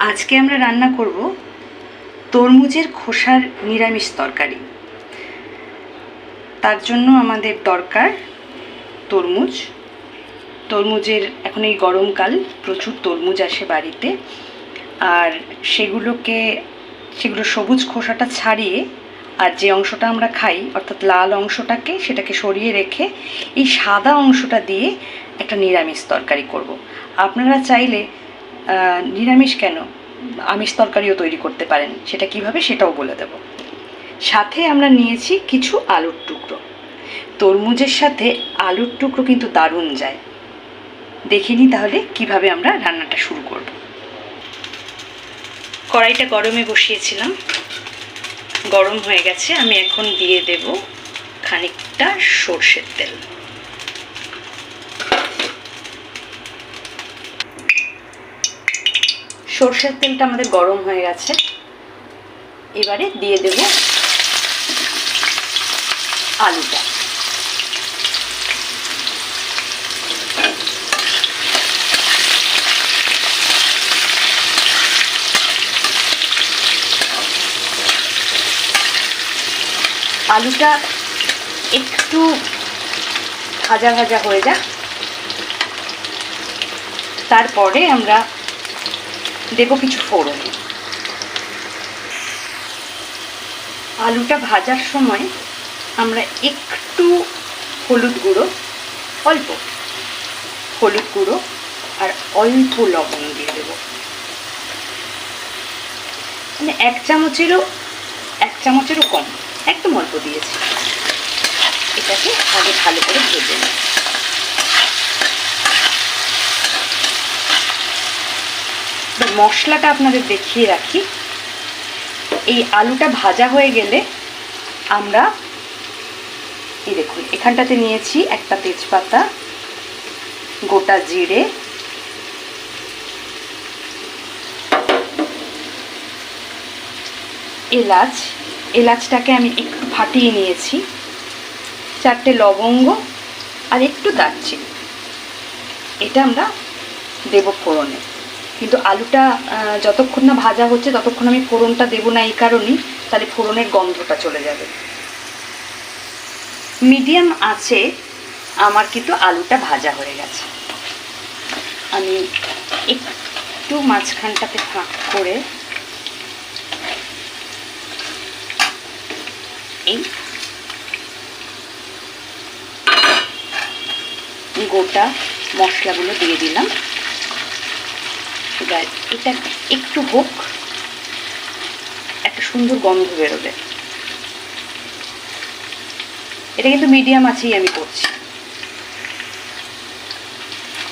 আজকে আমরা রান্না করব তরমুজের খোসার নিরামিষ তরকারি। তার জন্য আমাদের দরকার তরমুজের এখন এই গরমকাল প্রচুর তরমুজ আসে বাড়িতে, আর সেগুলো সবুজ খোসাটা ছাড়িয়ে আর যে অংশটা আমরা খাই অর্থাৎ লাল অংশটাকে সেটাকে সরিয়ে রেখে এই সাদা অংশটা দিয়ে একটা নিরামিষ তরকারি করব। আপনারা চাইলে নিরামিষ কেন আমিষ তরকারিও তৈরি করতে পারেন, সেটা কিভাবে সেটাও বলে দেব। সাথে আমরা নিয়েছি কিছু আলুর টুকরো। তরমুজের সাথে আলুর টুকরো কিন্তু দারুণ যায়। দেখে নিই তাহলে কিভাবে আমরা রান্নাটা শুরু করব। কড়াইটা গরমে বসিয়েছিলাম, গরম হয়ে গেছে। আমি এখন দিয়ে দেব খানিকটা সরষের তেল। সরষের তেলটা আমাদের গরম হয়ে গেছে, এবারে দিয়ে দেব আলুটা। আলুটা একটু ভাজা ভাজা হয়ে যাক, তারপরে আমরা দেব কিছু ফোড়ন। আলুটা ভাজার সময় আমরা একটু হলুদ গুঁড়ো, অল্প হলুদ গুঁড়ো আর অল্প লবণ দিয়ে দেব। মানে এক চামচেরও কম, একদম অল্প দিয়েছি। এটাকে আগে ভালো করে ভেজে নেব। মশলাটা আপনাদের দেখিয়ে রাখি। এই আলুটা ভাজা হয়ে গেলে আমরা এই দেখুন এখানটাতে নিয়েছি একটা তেজপাতা, গোটা জিরে, এলাচটাকে আমি একটু ফাটিয়ে নিয়েছি, 4টে লবঙ্গ আর একটু দারচিনি। এটা আমরা দেব ফোড়নে। কিন্তু আলুটা যতক্ষণ না ভাজা হচ্ছে ততক্ষণ আমি ফোড়নটা দেবো না, এই কারণেই, তাহলে ফোড়নের গন্ধটা চলে যাবে। মিডিয়াম আঁচে আমার কিন্তু আলুটা ভাজা হয়ে গেছে। আমি একটু মাঝখানটাতে ফাঁক করে এই গোটা মশলাগুলো দিয়ে দিলাম। এবার এটা একটু হোক, একটা সুন্দর গন্ধ বেরোবে। এটা কিন্তু মিডিয়াম আছেই আমি করছি।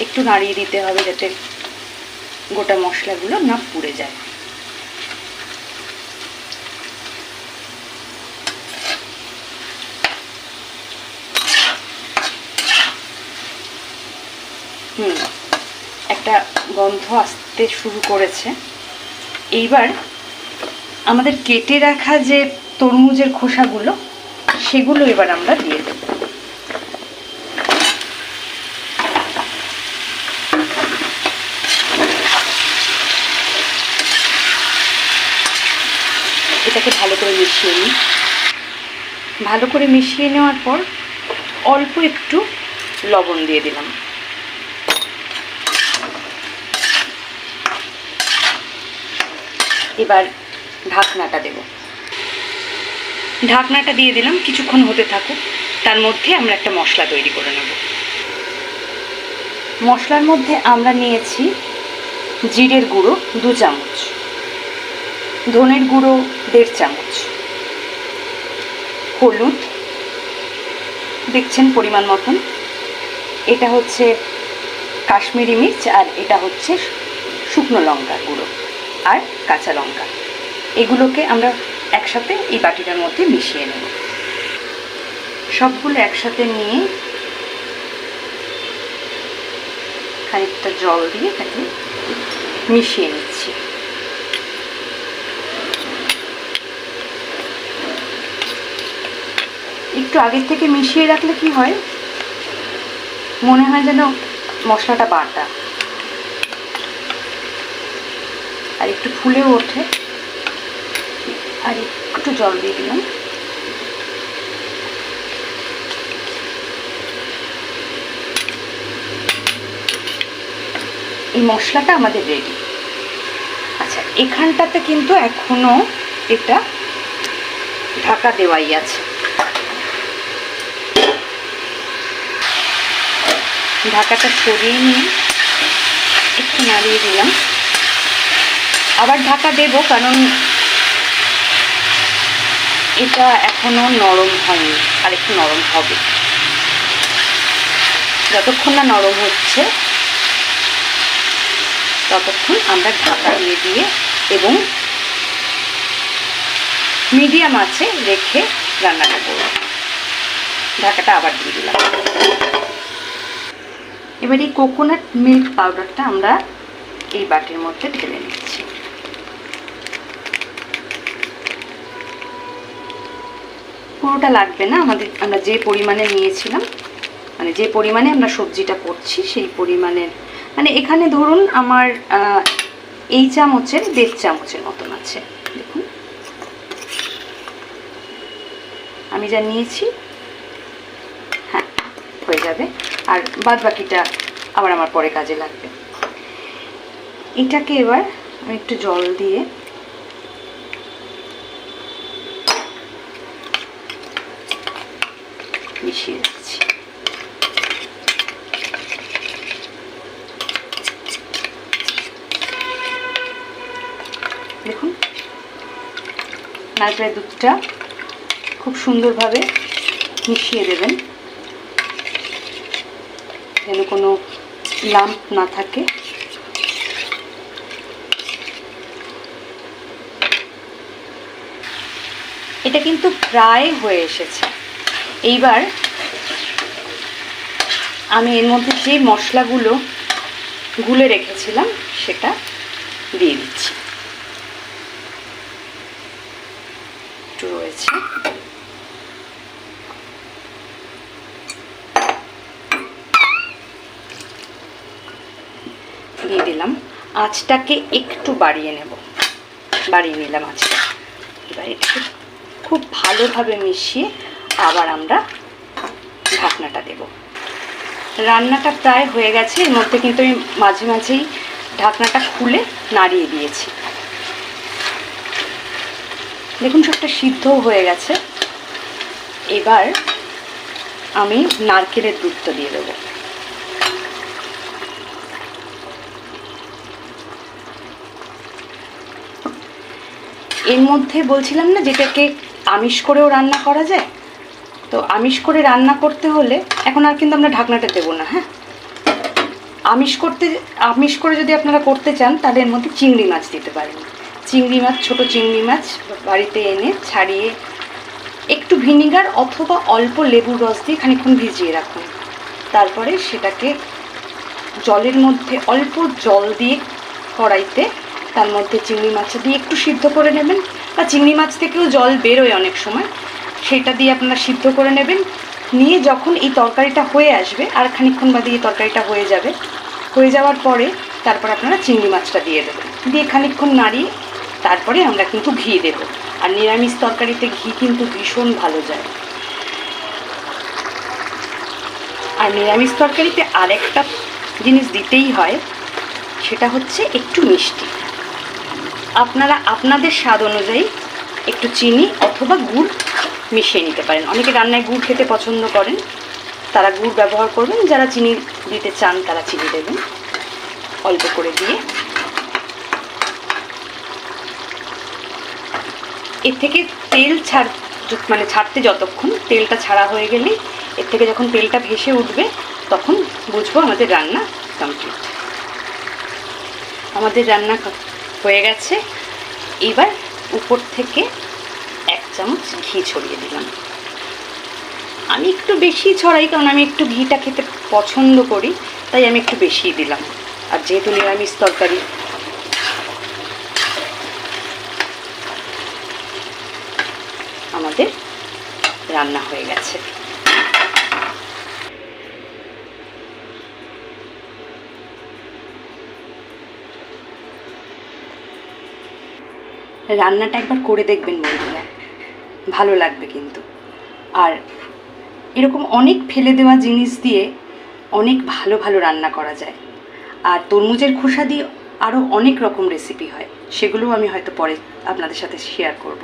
একটু নাড়িয়ে দিতে হবে যাতে গোটা মশলাগুলো না পুড়ে যায়। একটা গন্ধ আসতে শুরু করেছে। এইবার আমাদের কেটে রাখা যে তরমুজের খোসাগুলো সেগুলো এবার আমরা দিয়ে দেব। এটাকে ভালো করে মিশিয়ে নিই। ভালো করে মিশিয়ে নেওয়ার পর অল্প একটু লবণ দিয়ে দিলাম। এবার ঢাকনাটা দেব। ঢাকনাটা দিয়ে দিলাম, কিছুক্ষণ হতে থাকুক। তার মধ্যে আমরা একটা মশলা তৈরি করে নেব। মশলার মধ্যে আমরা নিয়েছি জিরের গুঁড়ো 2 চামচ, ধনের গুঁড়ো 1.5 চামচ, হলুদ দেখছেন পরিমাণ মতন, এটা হচ্ছে কাশ্মীরি মির্চ, আর এটা হচ্ছে শুকনো লঙ্কার গুঁড়ো আর কাঁচা লঙ্কা। এগুলোকে আমরা একসাথে এই বাটিটার মধ্যে মিশিয়ে নেব। সবগুলো একসাথে নিয়ে খানিকটা জল দিয়ে তাকে মিশিয়ে নিচ্ছি। একটু আগের থেকে মিশিয়ে রাখলে কি হয়, মনে হয় যেন মশলাটা বাটা। আর একটু ফুলেও ওঠে। আর একটু জল দিয়ে দিলাম। এই মশলাটা আমাদের রেডি। আচ্ছা, এখানটাতে কিন্তু এখনো এটা ঢাকা দেওয়াই আছে। ঢাকাটা সরিয়ে নিয়ে একটু নাড়িয়ে দিলাম। আবার ঢাকা দেব, কারণ এটা এখনো নরম হয়নি, আর একটু নরম হবে। যতক্ষণ না নরম হচ্ছে ততক্ষণ আমরা ঢাকা দিয়ে দিয়ে এবং মিডিয়াম আঁচে রেখে রান্নাটা করব। ঢাকাটা আবার দিয়ে দিলাম। এবার এই কোকোনাট মিল্ক পাউডারটা আমরা এই বাটির মধ্যে ঢেলে নিচ্ছি। পুরোটা লাগবে না আমাদের, আমরা যে পরিমাণে নিয়েছিলাম, মানে যে পরিমাণে আমরা সবজিটা করছি সেই পরিমাণের, মানে এখানে ধরুন আমার এই চামচের 1.5 চামচের মতন আছে। দেখুন আমি যা নিয়েছি, হ্যাঁ হয়ে যাবে। আর বাদ বাকিটা আবার আমার পরে কাজে লাগবে। এটাকে এবার আমি একটু জল দিয়ে মিশিয়ে রাখছি। দেখুন নারকেলের দুধটা খুব সুন্দরভাবে মিশিয়ে দেবেন, যেন কোনো লাম্প না থাকে। এটা কিন্তু প্রায় হয়ে এসেছে। এইবার আমি এর মধ্যে যে মশলাগুলো গুলে রেখেছিলাম সেটা দিয়ে দিচ্ছি। একটু রয়েছে, দিয়ে দিলাম। আঁচটাকে একটু বাড়িয়ে নিলাম আঁচটা। এবার এটাকে খুব ভালোভাবে মিশিয়ে আবার আমরা ঢাকনাটা দেব। রান্নাটা প্রায় হয়ে গেছে। এর মধ্যে কিন্তু আমি মাঝে মাঝেই ঢাকনাটা খুলে নাড়িয়ে দিয়েছি। দেখুন সবটা সিদ্ধও হয়ে গেছে। এবার আমি নারকেলের দুধটা দিয়ে দেবো। এর মধ্যে বলছিলাম না যেটাকে আমিষ করেও রান্না করা যায়, তো আমিষ করে রান্না করতে হলে এখন আর কিন্তু আমরা ঢাকনাটা দেবো না। হ্যাঁ, আমিষ করে যদি আপনারা করতে চান তাহলে এর মধ্যে চিংড়ি মাছ দিতে পারেন। চিংড়ি মাছ, ছোট চিংড়ি মাছ বাড়িতে এনে ছাড়িয়ে একটু ভিনিগার অথবা অল্প লেবুর রস দিয়ে খানিকক্ষণ ভিজিয়ে রাখুন। তারপরে সেটাকে জলের মধ্যে অল্প জল দিয়ে কড়াইতে তার মধ্যে চিংড়ি মাছটা দিয়ে একটু সিদ্ধ করে নেবেন, বা চিংড়ি মাছ থেকেও জল বেরোয় অনেক সময়, সেটা দিয়ে আপনারা সিদ্ধ করে নেবেন। নিয়ে যখন এই তরকারিটা হয়ে আসবে, আর খানিকক্ষণ বাদে এই তরকারিটা হয়ে যাবে, হয়ে যাওয়ার পরে তারপর আপনারা চিংড়ি মাছটা দিয়ে দেবেন। দিয়ে খানিকক্ষণ নাড়িয়ে তারপরে আমরা কিন্তু ঘি দেব। আর নিরামিষ তরকারিতে ঘি কিন্তু ভীষণ ভালো যায়। আর নিরামিষ তরকারিতে আরেকটা জিনিস দিতেই হয়, সেটা হচ্ছে একটু মিষ্টি। আপনারা আপনাদের স্বাদ অনুযায়ী একটু চিনি অথবা গুড় মিশিয়ে নিতে পারেন। অনেকে রান্নায় গুড় খেতে পছন্দ করেন, তারা গুড় ব্যবহার করবেন। যারা চিনি দিতে চান তারা চিনি দেবেন অল্প করে দিয়ে। এর থেকে তেল ছাড়তে যতক্ষণ, তেলটা ছাড়া হয়ে গেলে, এর থেকে যখন তেলটা ভেসে উঠবে তখন বুঝবো আমাদের রান্না কমপ্লিট। আমাদের রান্না হয়ে গেছে। এবার উপর থেকে 1 চামচ ঘি ছড়িয়ে দিলাম। আমি একটু বেশি ছড়াই, কারণ আমি একটু ঘিটা খেতে পছন্দ করি, তাই আমি একটু বেশি দিলাম। আর যেহেতু নিরামিষ তরকারি, আমাদের রান্না হয়ে গেছে। রান্নাটা একবার করে দেখবেন বন্ধুরা, ভালো লাগবে কিন্তু। আর এরকম অনেক ফেলে দেওয়া জিনিস দিয়ে অনেক ভালো ভালো রান্না করা যায়। আর তরমুজের খোসা দিয়ে আরও অনেক রকম রেসিপি হয়, সেগুলোও আমি হয়তো পরে আপনাদের সাথে শেয়ার করব।